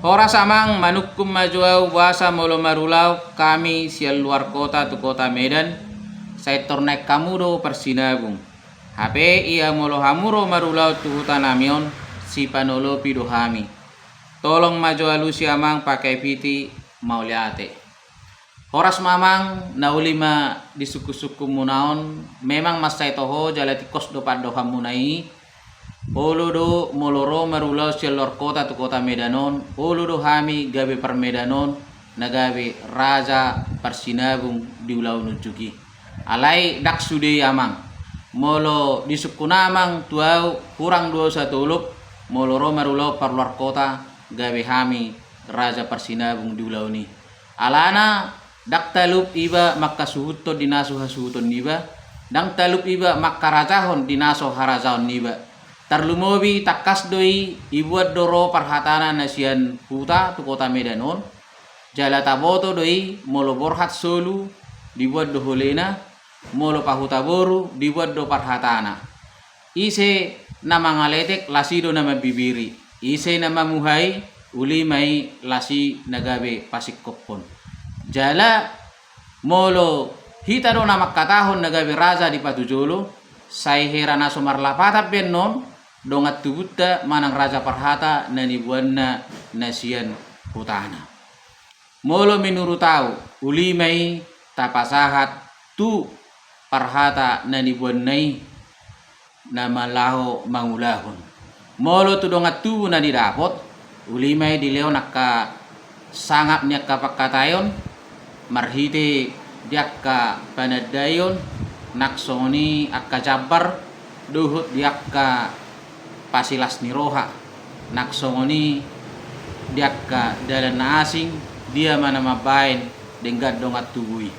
Hora samang manukum majuau wasa molo marulau kami sial luar kota tu kota Medan. Saya tornek kamuro persinabung. HP ia molo hamuro marulau tu hutan amion si panolo pido hami. Tolong maju alusi amang pakai piti mau liate. Horas mamang naulima di suku-suku munaon memang mas saya toho jalati kos dopat doham munai. Ulu do moloro marulau selor kota tu kota Medanon. Ulu do hami gabe permedanon nagabe raja persinabung di ulau nujuki. Alai dak sude amang. Molo di suku namang tuau kurang 21 uluk moloro marulau perluar kota gawe hami raja persinabung di ulau ni. Alana dak talup iba makka suhuto dinaso hasuhuton niba. Dang talup iba makka rajahon dinaso harazahon niba. Tarlumobi takas doi ibuat doro parhatana nasian huta tu kota Medanon. Jala taboto doi molo borhat solu dibuat doholena. Molo pahuta boru dibuat do parhatana. Ise nama ngaletek lasido nama bibiri. Ise nama muhai uli mai lasi nagabe pasik kopon. Jala molo hita do nama katahon nagabe raja di patujolo. Sai herana somarlapata bennon dongat tubuta manang raja parhata nani buanna nasian hutana. Molo menurut tahu uli mai tapasahat tu parhata nani buannai nama laho mangulahon. Molo tu dongat tu nani dapot uli mai dileo nakka sangap nyakka pakatayon marhite diakka panadayon naksoni akka jabar duhut diakka pasilas niroha naksoni diakka dalan asing dia mana mabain denggat dongat tubui.